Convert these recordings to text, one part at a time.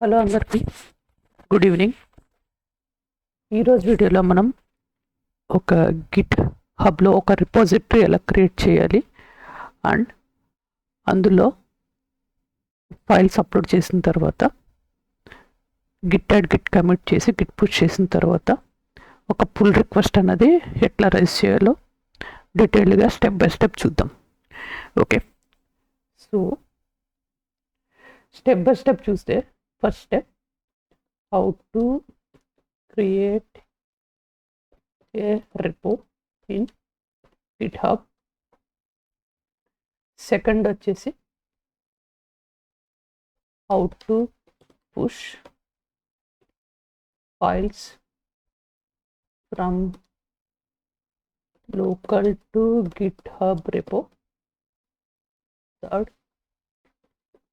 Hello అందరికీ good evening. ఈరోజు వీడియోలో మనం ఒక గిట్ హబ్లో ఒక రిపోజిటరీ ఎలా క్రియేట్ చేయాలి అండ్ అందులో ఫైల్స్ అప్లోడ్ చేసిన తర్వాత గిట్ యాడ్ గిట్ కమిట్ చేసి గిట్ పుష్ చేసిన తర్వాత ఒక పుల్ రిక్వెస్ట్ అన్నది ఎట్లా రైజ్ చేయాలో డీటెయిల్గా స్టెప్ బై స్టెప్ చూద్దాం. Okay, so step by step చూస్తే first step how to create a repo in GitHub. Second వచ్చేసి how to push files from local to GitHub repo. Third,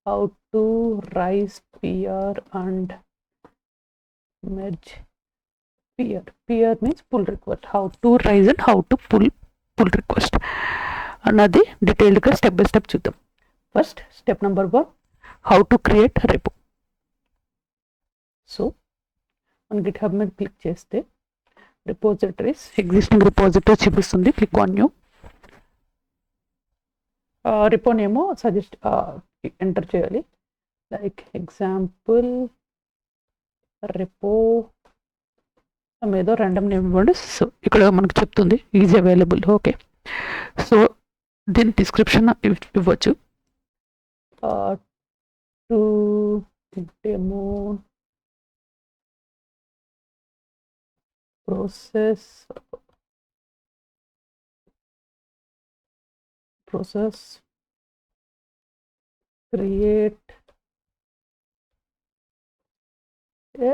how to raise PR and merge peer. Peer means pull request. How to raise and how to pull request అన్నది డీటెయిల్డ్గా step by step చూద్దాం. First step number 1, how to create repo. So మన GitHub మీద click చేస్తే repositories existing repositories చూపిస్తుంది. Click on new. Repo నేమో suggest enter చేయాలి. Like example repo ఏదో ర్యాండమ్ నేమ్ ఇవ్వండి. సో ఇక్కడ మనకు చెప్తుంది ఈజ్ అవైలబుల్. ఓకే, సో దీని డిస్క్రిప్షన్ ఇవ్వచ్చు. To demo process create a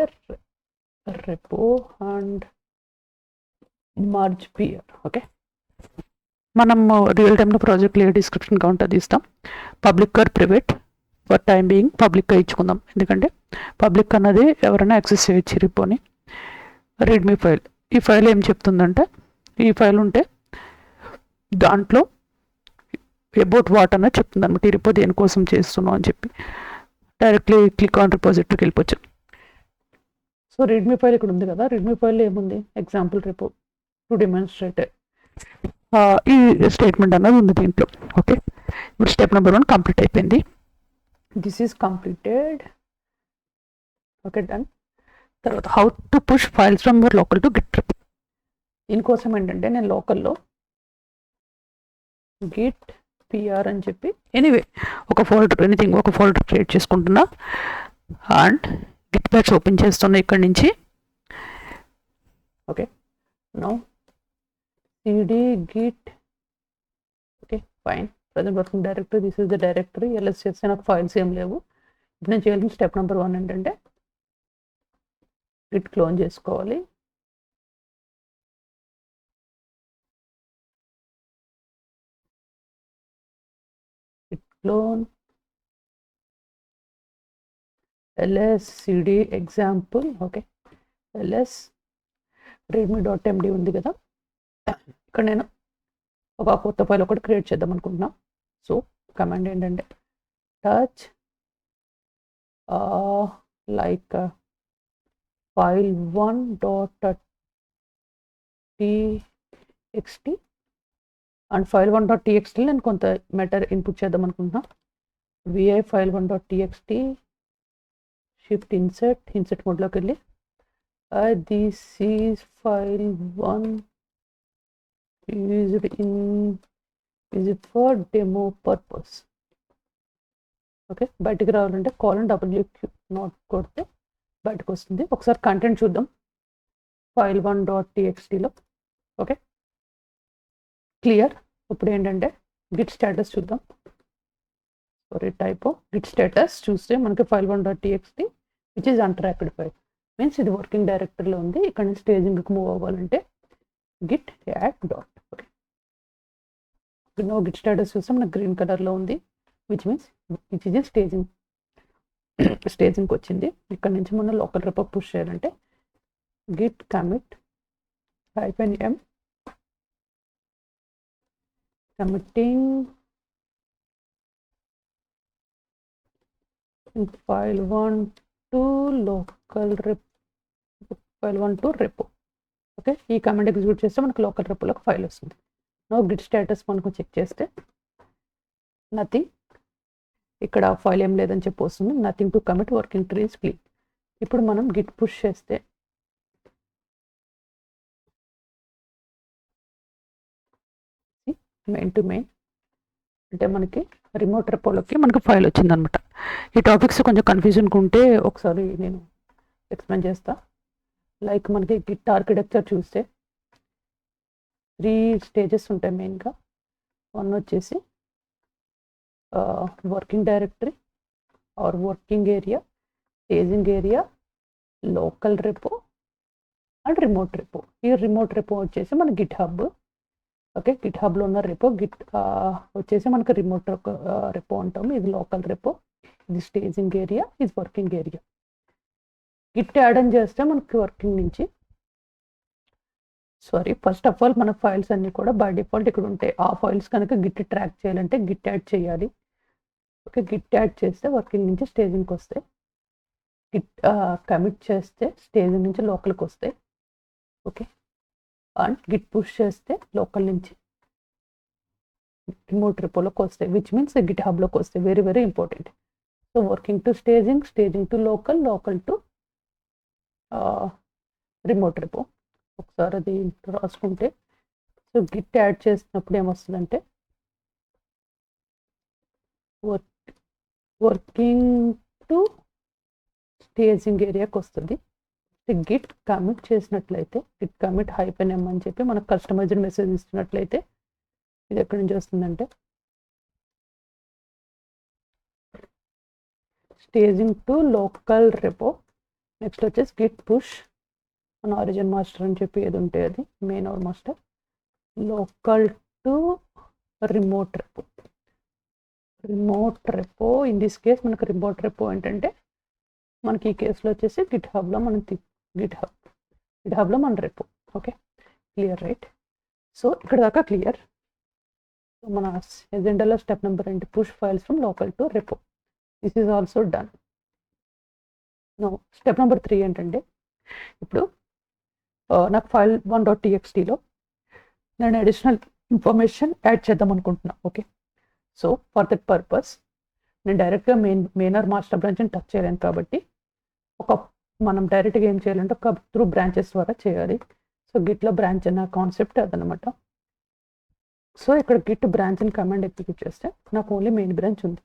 repo and merge peer. Okay, మనం రియల్ టైంలో ప్రాజెక్ట్లో ఏ డిస్క్రిప్షన్ కౌంటర్ ఇస్తాం. Public or private. For time being పబ్లిక్గా ఇచ్చుకుందాం, ఎందుకంటే పబ్లిక్ అన్నది ఎవరైనా యాక్సెస్ చేయొచ్చు రిపోని. రీడ్మీ ఫైల్, ఈ ఫైల్ ఏం చెప్తుందంటే, ఈ ఫైల్ ఉంటే దాంట్లో అబౌట్ వాట్ అన్నది చెప్తుంది అనమాట. ఈ రిపో దేనికోసం చేస్తున్నాం అని చెప్పి డైరెక్ట్లీ క్లిక్ ఆన్ రిపోజిటరీకి వెళ్ళిపోవచ్చు. సో రీడ్మీ ఫైల్ ఇక్కడ ఉంది కదా, రీడ్మీ ఫైల్లో ఏముంది, ఎగ్జాంపుల్ రిపో టు డెమాన్స్ట్రేట్ ఈ స్టేట్మెంట్ అన్నది ఉంది దీంట్లో. ఓకే, ఇప్పుడు స్టెప్ నెంబర్ 1 కంప్లీట్ అయిపోయింది. This is completed. Okay, done. తర్వాత how to push files from your local to Git repo. దీనికోసం ఏంటంటే నేను లోకల్లో గిట్ పిఆర్ అని చెప్పి ఎనీవే ఒక ఫోల్డర్ ఎనీథింగ్ ఒక ఫోల్డర్ క్రియేట్ చేసుకుంటున్నా అండ్ గిట్ ప్యాడ్స్ ఓపెన్ చేస్తున్నా ఇక్కడ నుంచి. Okay, now cd git. Okay, fine. Present working directory, this is the directory. LS చేస్తే నాకు ఫైల్స్ ఏం లేవు. ఇప్పుడు నేను చేయాల్సిన స్టెప్ నెంబర్ 1 ఏంటంటే గిట్ క్లోన్ చేసుకోవాలి. Git clone ls cd example. Okay, ls readme.md ఉంది కదా, ఇక్కడ నేను ఒక కొత్త ఫైల్ ఒకటి క్రియేట్ చేద్దాం అనుకుంటున్నా. సో కమాండ్ ఏంటంటే touch like file1.txt and file1.txt నేను కొంత మెటర్ ఇన్పుట్ చేద్దాం అనుకుంటున్నా. vi file1.txt షిఫ్ట్ ఇన్సెట్ మోడ్లోకి వెళ్ళి this is file1 used for demo purpose. Okay, బయటికి రావాలంటే :wq నాట్ కొడితే బయటకు వస్తుంది. ఒకసారి కంటెంట్ చూద్దాం file1.txtలో. Okay, clear. ఇప్పుడు ఏంటంటే గిట్ స్టేటస్ చూద్దాం. Sorry, typo. గిట్ స్టేటస్ చూస్తే మనకి file1.txt which is untracked file, means ఇది వర్కింగ్ డైరెక్టరీలో ఉంది. ఇక్కడ నుంచి స్టేజింగ్కి మూవ్ అవ్వాలంటే Git add dot. Okay, Git status చూస్తే మనకు గ్రీన్ కలర్లో ఉంది, విచ్ మీన్స్ విచ్ ఈజ్ స్టేజింగ్కి వచ్చింది. ఇక్కడ నుంచి మనం లోకల్ రెపో పుష్ చేయాలంటే Git commit -m committing file1 to local rep file 1 to repo. Okay, ఈ కమాండ్ ఎగ్జిక్యూట్ చేస్తే మనకు లోకల్ రెపోలోకి ఫైల్ వస్తుంది. నో గిట్ స్టేటస్ మనకు చెక్ చేస్తే నథింగ్, ఇక్కడ ఫైల్ ఏం లేదని చెప్పి వస్తుంది. Nothing to commit, working tree is clean. ఇప్పుడు మనం గిట్ పుష్ చేస్తే మెయిన్ టు మెయిన్ అంటే మనకి రిమోట్ రెపోలోకి మనకు ఫైల్ వచ్చిందనమాట. ఈ టాపిక్స్ కొంచెం కన్ఫ్యూజన్గా ఉంటే ఒకసారి నేను ఎక్స్ప్లెయిన్ చేస్తా. లైక్ మనకి గిట్ ఆర్కిటెక్చర్ చూస్తే 3 స్టేజెస్ ఉంటాయి మెయిన్గా. 1 వచ్చేసి working directory or working area, staging area, local repo and remote repo. ఈ రిమోట్ రెపో వచ్చేసి మన గిట్ హబ్. ఓకే, గిట్ హబ్లో ఉన్న రెపో గిట్ వచ్చేసి మనకి రిమోట్ రెపో అంటాము. ఇది లోకల్ రెపో, ఇది స్టేజింగ్ ఏరియా, ఇది వర్కింగ్ ఏరియా. గిట్ యాడ్ అని చేస్తే మనకి వర్కింగ్ నుంచి ఫస్ట్ ఆఫ్ ఆల్ మన ఫైల్స్ అన్నీ కూడా బై డిఫాల్ట్ ఇక్కడ ఉంటాయి. ఆ ఫైల్స్ కనుక గిట్ ట్రాక్ చేయాలంటే గిట్ యాడ్ చేయాలి. ఓకే, గిట్ యాడ్ చేస్తే వర్కింగ్ నుంచి స్టేజింగ్కి వస్తాయి. గిట్ కమిట్ చేస్తే స్టేజింగ్ నుంచి లోకల్కి వస్తాయి. ఓకే, అండ్ గిట్ పుష్ చేస్తే లోకల్ నుంచి రిమోట్ రెపోలోకి వస్తాయి, విచ్ మీన్స్ గిట్ హబ్లోకి వస్తాయి. Very very important. So working to staging, staging to local, local to remote repo. ఒకసారి అది రాసుకుంటే సో గిట్ యాడ్ చేసినప్పుడు ఏమొస్తుందంటే వర్కింగ్ టు స్టేజింగ్ ఏరియాకి వస్తుంది. గిట్ కమిట్ చేసినట్లయితే గిట్ కమిట్ -m అని చెప్పి మనకు కస్టమైజ్డ్ మెసేజ్ ఇస్తున్నట్లయితే ఇది ఎక్కడి నుంచి వస్తుందంటే staging to local repo. Next వచ్చేసి గిట్ పుష్ మన ఆరిజిన్ మాస్టర్ అని చెప్పి ఏది ఉంటే అది main or master, local to remote repo. Remote repo in this case మనకు రిమోట్ రెపో ఏంటంటే మనకి ఈ కేసులో వచ్చేసి గిట్ హబ్లో మనం గిట్ హబ్లో మన repo. Okay, clear right? So ఇక్కడ దాకా క్లియర్. సో మన ఎజెండాలో స్టెప్ నెంబర్ ఏంటి? Push files from local to repo. This is also done. No step number 3 ఏంటంటే ఇప్పుడు నాకు ఫైల్ 1.txtలో నేను అడిషనల్ ఇన్ఫర్మేషన్ యాడ్ చేద్దాం అనుకుంటున్నా. Okay, so for that purpose నేను డైరెక్ట్గా మెయిన్ ఆర్ మాస్టర్ బ్రాంచ్ని టచ్ చేయలేను కాబట్టి మనం డైరెక్ట్గా ఏం చేయాలంటే ఒక త్రూ బ్రాంచెస్ ద్వారా చేయాలి. సో గిట్లో బ్రాంచ్ అన్న కాన్సెప్ట్ అదనమాట. సో ఇక్కడ గిట్ బ్రాంచ్ అని కమాండ్ ఎగ్జిక్యూట్ చేస్తే నాకు ఓన్లీ మెయిన్ బ్రాంచ్ ఉంది.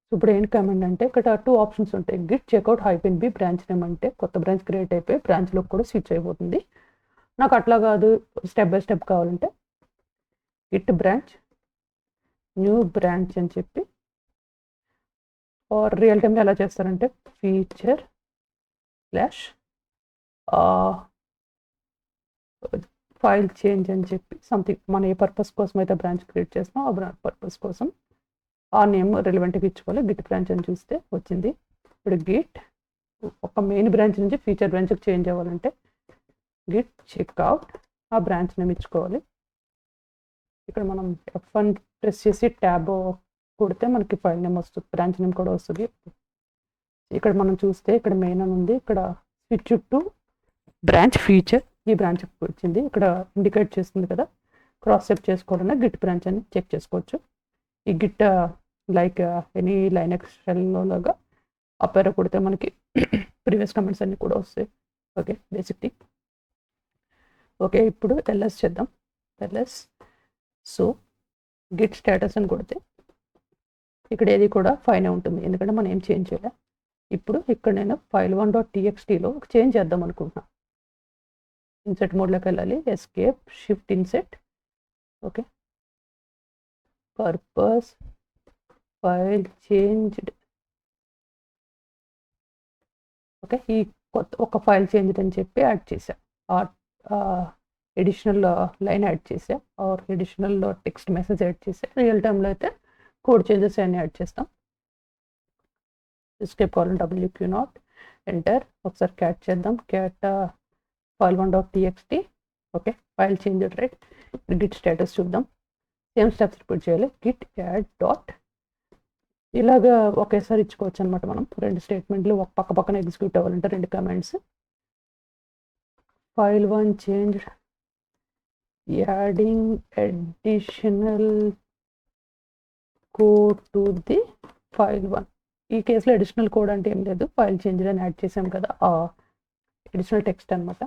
సో ఇప్పుడు ఏంటి కమాండ్ అంటే ఇక్కడ 2 ఆప్షన్స్ ఉంటాయి. Git checkout -b branch name అంటే కొత్త బ్రాంచ్ క్రియేట్ అయిపోయి బ్రాంచ్లోకి కూడా స్విచ్ అయిపోతుంది. నాకు అట్లా కాదు, స్టెప్ బై స్టెప్ కావాలంటే గిట్ బ్రాంచ్ న్యూ బ్రాంచ్ అని చెప్పి రియల్ టైంలో ఎలా చేస్తారంటే ఫీచర్ ఫైల్ చేంజ్ అని చెప్పి సంథింగ్ మనం ఏ పర్పస్ కోసం అయితే బ్రాంచ్ క్రియేట్ చేస్తామో ఆ పర్పస్ కోసం ఆ నేమ్ రిలవెంట్గా ఇచ్చుకోవాలి. గిట్ బ్రాంచ్ అని చూస్తే వచ్చింది. ఇప్పుడు గిట్ ఒక మెయిన్ బ్రాంచ్ నుంచి ఫీచర్ బ్రాంచ్కి చేంజ్ అవ్వాలంటే గిట్ చెక్అవుట్ ఆ బ్రాంచ్ నేమ్ ఇచ్చుకోవాలి. ఇక్కడ మనం F1 ప్రెస్ చేసి ట్యాబ్ కొడితే మనకి ఫైల్ నేమ్ వస్తుంది, బ్రాంచ్ నేమ్ కూడా వస్తుంది. ఇక్కడ మనం చూస్తే ఇక్కడ మెయిన్ అని ఉంది, ఇక్కడ స్విచ్ టు బ్రాంచ్ ఫీచర్ ఈ బ్రాంచ్ వచ్చింది. ఇక్కడ ఇండికేట్ చేస్తుంది కదా, క్రాస్ చెక్ చేసుకోవాలన్నా గిట్ బ్రాంచ్ అని చెక్ చేసుకోవచ్చు. ఈ గిట్ లైక్ ఎనీ లైనక్స్ షెల్లో లాగా అపేర కొడితే మనకి ప్రీవియస్ కమెంట్స్ అన్నీ కూడా వస్తాయి. Okay, basic thing. ఓకే, ఇప్పుడు ls చేద్దాం. ls సో గిట్ స్టేటస్ అని కొడితే ఇక్కడ ఏది కూడా ఫైనే ఉంటుంది, ఎందుకంటే మనం ఏం చేంజ్ చేయలే. ఇప్పుడు ఇక్కడ నేను ఫైల్ 1.txtలో ఒక చేంజ్ చేద్దాం అనుకుంటున్నాను. ఇన్సెట్ మోడ్లోకి వెళ్ళాలి, escape shift insert. Okay, purpose file changed. Okay, ఈ కొత్త ఒక ఫైల్ చేంజ్డ్ అని చెప్పి యాడ్ చేసా, ఎడిషనల్ లైన్ యాడ్ చేసా or additional text message add చేసా. రియల్ టైంలో అయితే కోడ్ చేంజెస్ అన్నీ యాడ్ చేస్తాం. ఎస్కేప్ కావాలని WQ0 ఎంటర్. ఒకసారి క్యాట్ చేద్దాం, cat file 1.txt. Okay, file changed right. Git status చూద్దాం. సేమ్ స్టెప్స్ రిపీట్ చేయాలి. గిట్ యాడ్ డాట్ ఇలాగా ఒకేసారి ఇచ్చుకోవచ్చు అనమాట. మనం 2 స్టేట్మెంట్లు ఒక పక్క పక్కన ఎగ్జిక్యూట్ అవ్వాలంటే 2 commands. File 1 change adding additional code to the file 1. ఈ కేసులో అడిషనల్ కోడ్ అంటే ఏం లేదు, ఫైల్ చేంజ్ అని యాడ్ చేసాం కదా, అడిషనల్ టెక్స్ట్ అనమాట.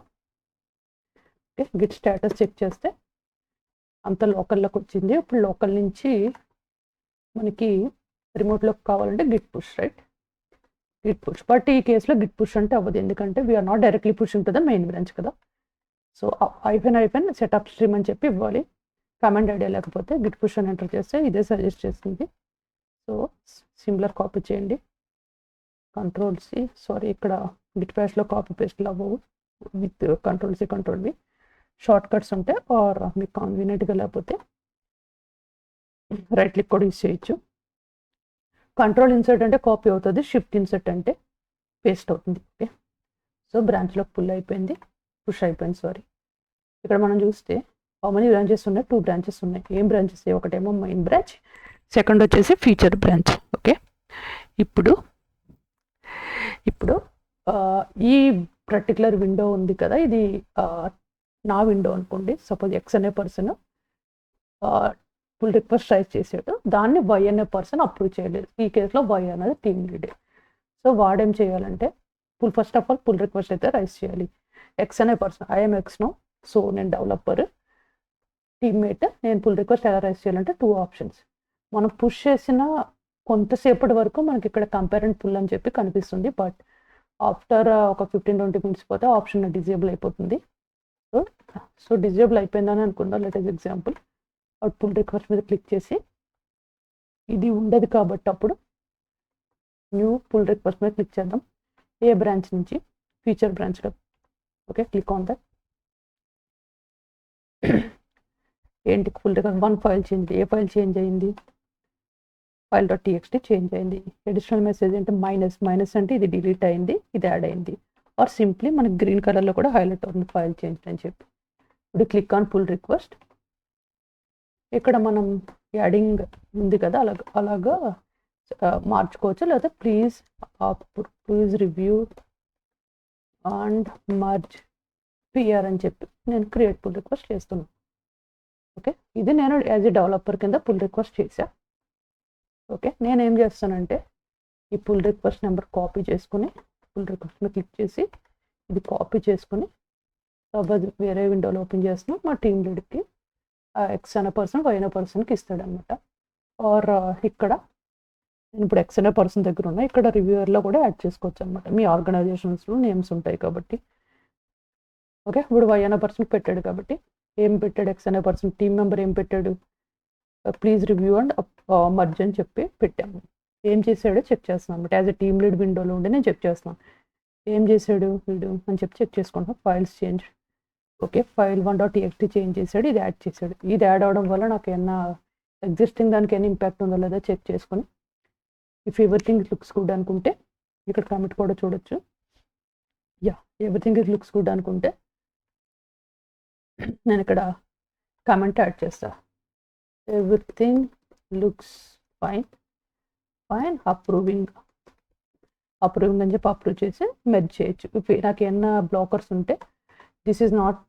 ఓకే, గిట్ స్టేటస్ చెక్ చేస్తే అంత లోకల్లోకి వచ్చింది. ఇప్పుడు లోకల్ నుంచి మనకి రిమోట్లోకి కావాలంటే git push, right, git push. But ఈ కేసులో గిట్ పుష్ అంటే అవ్వదు, ఎందుకంటే we're not directly pushing to the main branch కదా. సో ఐఫెన్ సెటప్ స్ట్రీమ్ అని చెప్పి ఇవ్వాలి. కమాండ్ ఐడియా లేకపోతే గిట్ పుష్ అని ఎంటర్ చేస్తే ఇదే సజెస్ట్ చేస్తుంది. సో సిమిలర్ కాపీ చేయండి, Ctrl+C, సారీ ఇక్కడ గిట్ బ్యాష్లో కాపీ పేస్ట్లు అవ్వవు, with Ctrl+C Ctrl+V. Short cuts ఉంటే ఆర్ మీకు కన్వీనియంట్గా లేకపోతే రైట్ క్లిక్ కూడా యూస్ చేయొచ్చు. కంట్రోల్ ఇన్సర్ట్ అంటే కాపీ అవుతుంది, షిఫ్ట్ ఇన్సర్ట్ అంటే పేస్ట్ అవుతుంది. ఓకే, సో బ్రాంచ్లోకి పుల్ అయిపోయింది, పుష్ అయిపోయింది, సారీ. ఇక్కడ మనం చూస్తే హౌ మెనీ బ్రాంచెస్ ఉన్నాయి, 2 బ్రాంచెస్ ఉన్నాయి. ఏం బ్రాంచెస్? ఒకటేమో మెయిన్ బ్రాంచ్, సెకండ్ వచ్చేసి ఫీచర్ బ్రాంచ్. ఓకే, ఇప్పుడు ఈ పర్టికులర్ విండో ఉంది కదా, ఇది నా విండో అనుకోండి. సపోజ్ ఎక్స్ అనే పర్సన్ పుల్ రిక్వెస్ట్ రైజ్ చేసాడు, దాన్ని వై అనే పర్సన్ అప్రూవ్ చేయలేదు. ఈ కేసులో వై అనేది టీమ్ లీడే. సో వాడేం చేయాలంటే first of all pull request అయితే రైజ్ చేయాలి. ఎక్స్ అనే person, I'm X no, so నేను డెవలపర్, టీమ్మేట్, నేను పుల్ రిక్వెస్ట్ ఎలా రైజ్ చేయాలంటే 2 ఆప్షన్స్. మనం పుష్ చేసిన కొంతసేపటి వరకు మనకి ఇక్కడ కంపేర్ అండ్ పుల్ అని చెప్పి కనిపిస్తుంది. బట్ ఆఫ్టర్ ఒక 15-20 మినిట్స్ పోతే ఆప్షన్ డిజేబుల్ అయిపోతుంది. సో డిజేబుల్ అయిపోయిందని అనుకుందాం. Let is example, pull request మీద క్లిక్ చేసి ఇది ఉండదు కాబట్టి అప్పుడు న్యూ పుల్ రిక్వెస్ట్ మీద క్లిక్ చేద్దాం. ఏ బ్రాంచ్ నుంచి? ఫీచర్ బ్రాంచ్లో. Okay, click on that. ఏంటి పుల్ రిక్వెస్ట్ 1 ఫైల్ చేంజ్. ఏ ఫైల్ చేంజ్ అయింది? file.txt చేంజ్ అయింది. అడిషనల్ మెసేజ్ అంటే మైనస్ అంటే ఇది డిలీట్ అయింది, ఇది యాడ్ అయింది. ఆర్ సింప్లీ మనకి గ్రీన్ కలర్లో కూడా హైలైట్ అవుతుంది ఫైల్ చేంజ్ అని చెప్పి. ఇప్పుడు క్లిక్ ఆన్ పుల్ రిక్వెస్ట్. ఇక్కడ మనం యాడింగ్ ఉంది కదా, అలాగా మార్చుకోవచ్చు. లేకపోతే please review and merge PR అని చెప్పి నేను క్రియేట్ పుల్ రిక్వెస్ట్ చేస్తున్నాను. ఓకే, ఇది నేను యాజ్ ఎ డెవలపర్ కింద పుల్ రిక్వెస్ట్ చేశా. ఓకే, నేనేం చేస్తానంటే ఈ పుల్ రిక్వెస్ట్ నెంబర్ కాపీ చేసుకుని పుల్ రిక్వెస్ట్ మీద క్లిక్ చేసి ఇది కాపీ చేసుకుని వేరే విండోలో ఓపెన్ చేస్తున్నాం. మా టీమ్ లీడ్కి ఎక్స్ అనే పర్సన్ వై అనే పర్సన్కి ఇస్తాడనమాట. ఆర్ ఇక్కడ నేను ఇప్పుడు ఎక్స్ అనే పర్సన్ దగ్గర ఉన్నా, ఇక్కడ రివ్యూవర్లో కూడా యాడ్ చేసుకోవచ్చు అనమాట. మీ ఆర్గనైజేషన్స్లో నేమ్స్ ఉంటాయి కాబట్టి. ఓకే, ఇప్పుడు వై అనే పర్సన్కి పెట్టాడు కాబట్టి ఏం పెట్టాడు? ఎక్స్ అనే పర్సన్ టీమ్ మెంబర్ ఏం పెట్టాడు? ప్లీజ్ రివ్యూ అండ్ మర్జ్ అని చెప్పి పెట్టాము. ఏం చేశాడో చెక్ చేస్తున్నాను అనమాట. యాజ్ ఎ టీమ్ లీడ్ విండోలో ఉండి నేను చెక్ చేస్తున్నాను ఏం చేశాడు వీడు అని చెప్పి చెక్ చేసుకుంటాం. Files change. Okay, file 1.txt change చేశాడు, ఇది యాడ్ చేశాడు. ఇది యాడ్ అవడం వల్ల నాకు ఏమన్నా ఎగ్జిస్టింగ్ దానికి ఏమైనా ఇంపాక్ట్ ఉందో లేదో చెక్ చేసుకొని ఇఫ్ ఎవ్రీథింగ్ లుక్స్ గుడ్ అనుకుంటే ఇక్కడ కమిట్ కూడా చూడొచ్చు. Yeah, everything it looks good అనుకుంటే నేను ఇక్కడ కమెంట్ యాడ్ చేస్తా. ఎవ్రీథింగ్ లుక్స్ ఫైన్ అప్రూవింగ్ అని చెప్పి అప్రూవ్ చేసి మెర్జ్ చేయొచ్చు. నాకు ఏమన్నా బ్లాకర్స్ ఉంటే దిస్ ఈజ్ నాట్,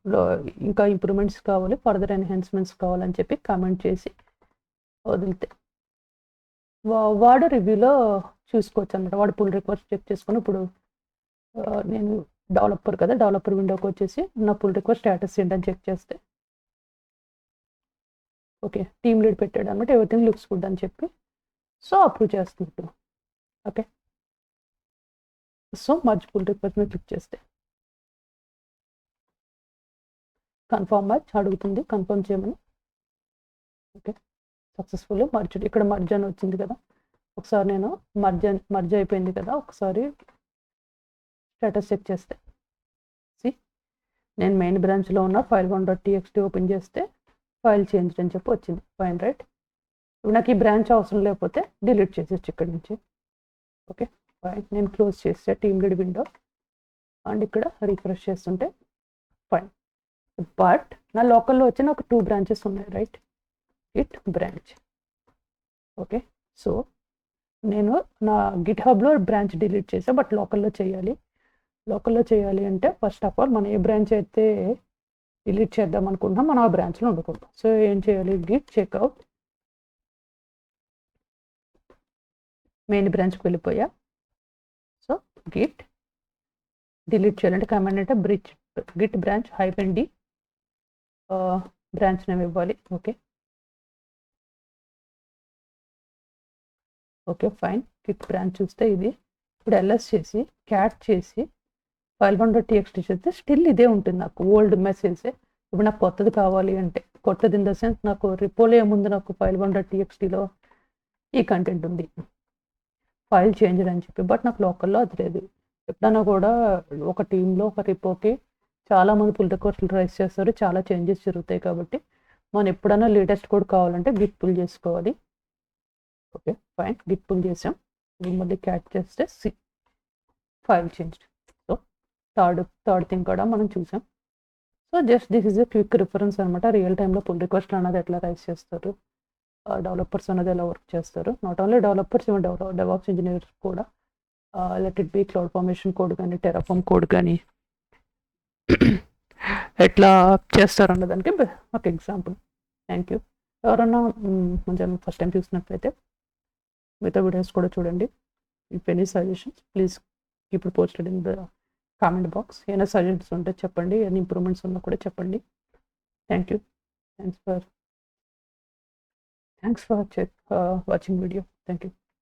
ఇంకా ఇంప్రూవ్మెంట్స్ కావాలి, ఫర్దర్ ఎన్హాన్స్మెంట్స్ కావాలని చెప్పి కామెంట్ చేసి వదిలితే వాడు రివ్యూలో చూసుకోవచ్చు అనమాట. వాడు పుల్ రిక్వెస్ట్ చెక్ చేసుకొని ఇప్పుడు నేను డెవలపర్ కదా, డెవలపర్ విండోకి వచ్చేసి నా పుల్ రిక్వెస్ట్ స్టేటస్ ఏంటని చెక్ చేస్తే ఓకే టీమ్ లీడ్ పెట్టాడు అనమాట. ఎవ్రీథింగ్ లుక్స్ గుడ్ అని చెప్పి సో అప్రూవ్ చేస్తున్నట్టు. Okay, so merge pull request మీద క్లిక్ చేస్తే కన్ఫర్మ్ మర్జ్ అడుగుతుంది, కన్ఫర్మ్ చేయమని. Okay, successful merged. ఇక్కడ మర్జ్ అని వచ్చింది కదా, ఒకసారి నేను మర్జ్ అయిపోయింది కదా, ఒకసారి స్టేటస్ చెక్ చేస్తే నేను మెయిన్ బ్రాంచ్లో ఉన్న ఫైల్ 1.txt ఓపెన్ చేస్తే ఫైల్ చేంజ్ అని చెప్పి వచ్చింది. Fine, right. ఇప్పుడు నాకు ఈ బ్రాంచ్ అవసరం లేకపోతే డిలీట్ చేసేచ్చు ఇక్కడి నుంచి. ఓకే ఫైన్, నేను క్లోజ్ చేస్తే టీమ్ లీడ్ విండో అండ్ ఇక్కడ రిఫ్రెష్ చేస్తుంటే ఫైన్. బట్ నా లోకల్లో వచ్చిన ఒక 2 బ్రాంచెస్ ఉన్నాయి, right. It branch. Okay, so నేను నా గిట్ హబ్లో బ్రాంచ్ డిలీట్ చేసా, బట్ లోకల్లో చేయాలి. లోకల్లో చేయాలి అంటే ఫస్ట్ ఆఫ్ ఆల్ మనం ఏ బ్రాంచ్ అయితే డిలీట్ చేద్దాం అనుకుంటున్నాం మనం ఆ బ్రాంచ్లో ఉండకూడదు. సో ఏం చేయాలి, గిట్ చెక్అవుట్ మెయిన్ బ్రాంచ్కి వెళ్ళిపోయా. సో గిట్ డిలీట్ చేయాలంటే కమాండ్ అంటే Git branch -d branch name ఇవ్వాలి. Okay fine. గిట్ బ్రాంచ్ చూస్తే ఇది. ఇప్పుడు ls చేసి క్యాట్ చేసి file1.txt చేస్తే స్టిల్ ఇదే ఉంటుంది, నాకు ఓల్డ్ మెసేజ్. ఇప్పుడు నాకు కొత్తది కావాలి అంటే, కొత్తది ఇన్ ద సెన్స్ నాకు రిపోలే ముందు నాకు file1.txtలో ఈ కంటెంట్ ఉంది, ఫైల్ చేంజ్ అని చెప్పి, బట్ నాకు లోకల్లో అది లేదు. ఎప్పుడైనా కూడా ఒక టీంలో ఒక రిపోకి చాలామంది పుల్ రిక్వెస్ట్లు రైస్ చేస్తారు, చాలా చేంజెస్ జరుగుతాయి. కాబట్టి మనం ఎప్పుడైనా లేటెస్ట్ కోడ్ కావాలంటే గిట్ పుల్ చేసుకోవాలి. ఓకే ఫైన్, గిట్ పుల్ చేసాం. ఇప్పుడు మళ్ళీ క్యాట్ చేస్తే file change. So third thing కూడా మనం చూసాం. So just this is a quick reference అనమాట, రియల్ టైంలో పుల్ రిక్వెస్ట్ అనేది ఎట్లా రైస్ చేస్తారు, డెవలపర్స్ అనేది ఎలా వర్క్ చేస్తారు. Not only developers, even DevOps engineers కూడా, let it be CloudFormation code కానీ టెరాఫార్మ్ కోడ్ కానీ ఎట్లా చేస్తారు అన్నదానికి ఒక ఎగ్జాంపుల్. Thank you. ఎవరన్నా మన ఛానల్ ఫస్ట్ టైం చూసినట్లయితే మిగతా వీడియోస్ కూడా చూడండి. If any suggestions please keep it posted in the comment box. ఏమైనా సజెషన్స్ ఉంటే చెప్పండి, ఏమైనా ఇంప్రూవ్మెంట్స్ ఉన్నా కూడా చెప్పండి. Thank you. Thanks for watching video. Thank you.